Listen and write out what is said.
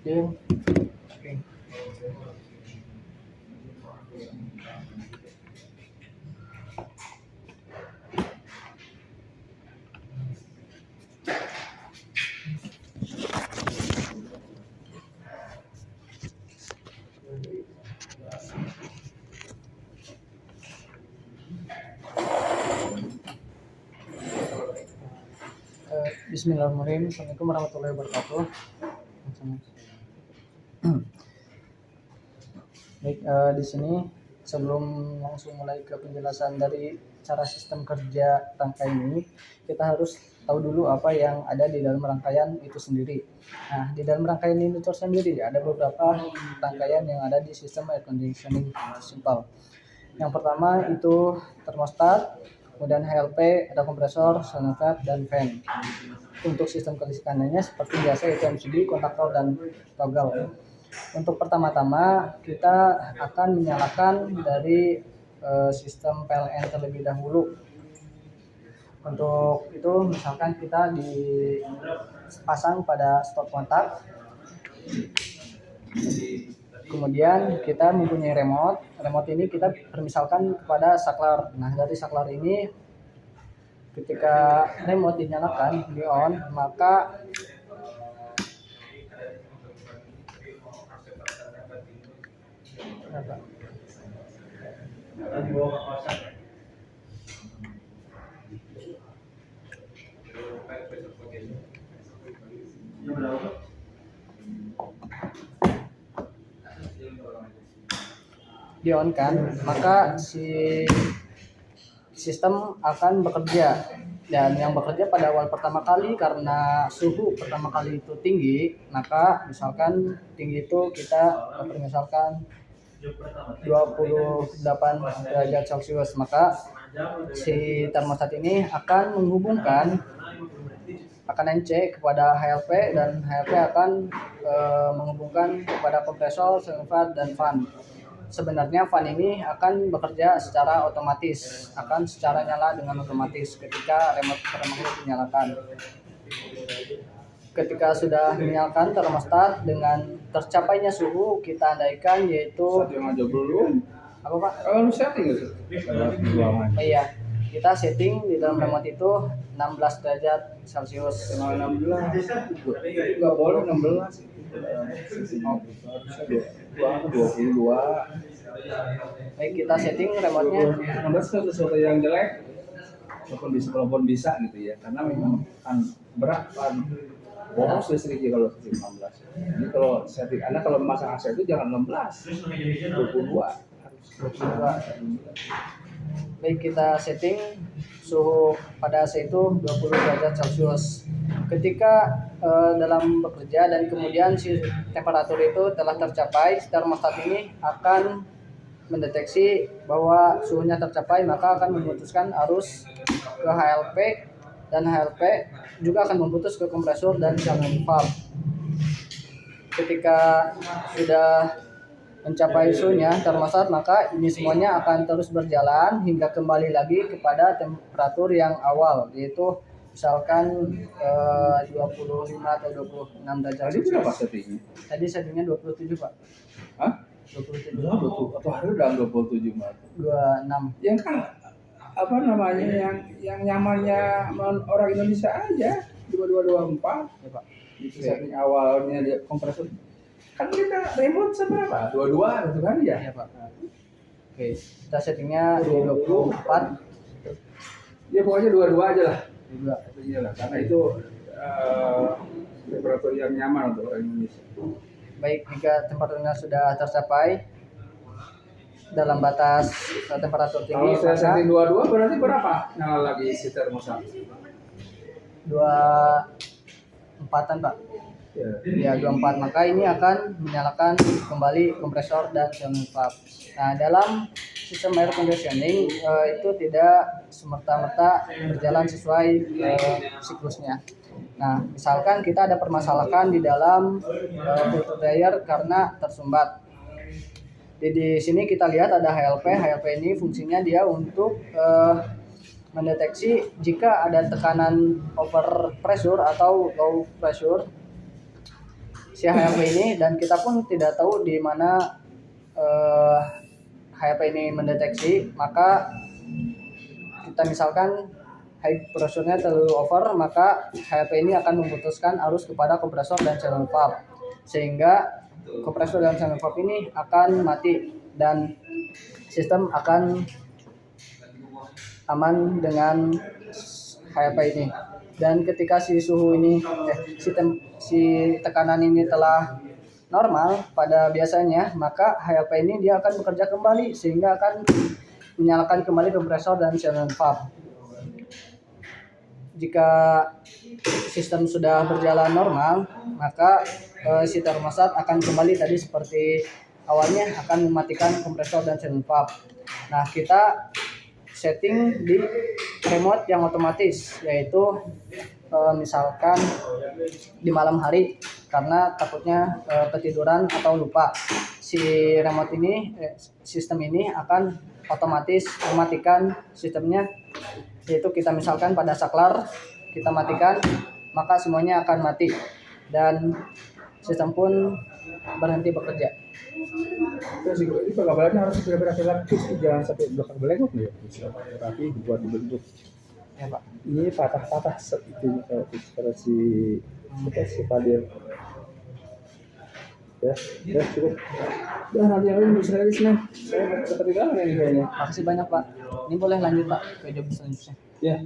Deal. Oke. Bismillahirrahmanirrahim. Assalamualaikum warahmatullahi wabarakatuh. Baik, di sini sebelum langsung mulai ke penjelasan dari cara sistem kerja rangkaian ini, kita harus tahu dulu apa yang ada di dalam rangkaian itu sendiri. Nah, di dalam rangkaian ini sendiri ada beberapa rangkaian yang ada di sistem air conditioning simple. Yang pertama itu termostat, kemudian HLP, ada kompresor, thermostat, dan fan. Untuk sistem kelistrikannya seperti biasa itu MCB, kontaktor, dan toggle. Untuk pertama-tama kita akan menyalakan dari sistem PLN terlebih dahulu. Untuk itu misalkan kita dipasang pada stop kontak, kemudian kita mempunyai remote ini kita permisalkan kepada saklar. Nah, dari saklar ini ketika remote dinyalakan di on, maka di on kan, maka si sistem akan bekerja, dan yang bekerja pada awal pertama kali karena suhu pertama kali itu tinggi, maka misalkan tinggi itu kita misalkan 28 derajat Celcius, maka si termostat ini akan menghubungkan NC kepada HLP, dan HLP akan menghubungkan kepada kompresor, thermostat, dan fan. Sebenarnya fan ini akan bekerja secara otomatis, akan secara nyala dengan otomatis ketika remote dinyalakan. Ketika sudah menyalakan termostat dengan tercapainya suhu, kita andaikan yaitu apa Pak? Lu setting itu? Iya, kita setting di dalam remote itu 16 derajat Celcius. 16 nggak boleh 16. 22. Baik, kita setting remote-nya 16 itu sesuatu yang jelek, walaupun bisa gitu ya, karena memang kan berat kan boros listriknya kalau 16. Jadi kalau setting Anda kalau memasang AC itu jangan 16, 22 harus 22. Baik, kita setting suhu pada AC itu 20 derajat Celcius. Ketika dalam bekerja dan kemudian si temperatur itu telah tercapai, termostat ini akan mendeteksi bahwa suhunya tercapai, maka akan memutuskan arus ke HLP, dan HLP juga akan memutus ke kompresor dan jalan valve. Ketika sudah mencapai suhunya termostat, maka ini semuanya akan terus berjalan hingga kembali lagi kepada temperatur yang awal, yaitu misalkan 25 atau 26 derajat. Tadi berapa settingnya? Tadi settingnya 27 Pak. Hah? 27. Atau hari udah 27 Pak? 26. Yang kan apa namanya yang nyamannya orang Indonesia aja 2224 ya Pak. Itu setting awalnya dia kompresor kan kita remote seberapa 22 gitu kan ya. Iya Pak. Oke, kita settingnya di 24. Ya pokoknya 22 aja lah. 22. Itu lah karena itu temperatur yang nyaman untuk orang Indonesia. Baik, jika temperaturnya sudah tercapai dalam batas temperatur tinggi, kalau saya setting 22 berarti berapa nyala lagi si termostat? 24-an Pak. Ya 24, maka ini akan menyalakan kembali kompresor dan thermal valve. Nah, dalam sistem air conditioning itu tidak semerta-merta berjalan sesuai siklusnya. Nah, misalkan kita ada permasalahan di dalam filter dryer karena tersumbat. Di sini kita lihat ada HLP. HLP ini fungsinya dia untuk mendeteksi jika ada tekanan over pressure atau low pressure. si HAP ini, dan kita pun tidak tahu di mana HAP ini mendeteksi. Maka kita misalkan high pressure-nya terlalu over, maka HAP ini akan memutuskan arus kepada kompresor dan channel valve, sehingga kompresor dan channel valve ini akan mati dan sistem akan aman dengan HAP ini. Dan ketika si suhu ini si tekanan ini telah normal pada biasanya, maka HAP ini dia akan bekerja kembali sehingga akan menyalakan kembali kompresor dan channel valve. Jika sistem sudah berjalan normal, maka si termostat akan kembali tadi seperti awalnya, akan mematikan kompresor dan channel valve. Nah, kita setting di remote yang otomatis, yaitu misalkan di malam hari, karena takutnya ketiduran atau lupa. Si remote ini sistem ini akan otomatis mematikan sistemnya, yaitu kita misalkan pada saklar kita matikan, maka semuanya akan mati dan sistem pun berhenti bekerja. Terus ini penggambarannya harus benar-benar relatif, jangan sampai belakang belengok ya, rapi buat dibentuk. Ya Pak. Ini patah-patah itu si Fadil. Ya cukup. Ya nanti yang lain bisa lagi senang. Saya seperti ini kayaknya. Makasih banyak Pak. Ini boleh lanjut Pak ke job selanjutnya. Ya.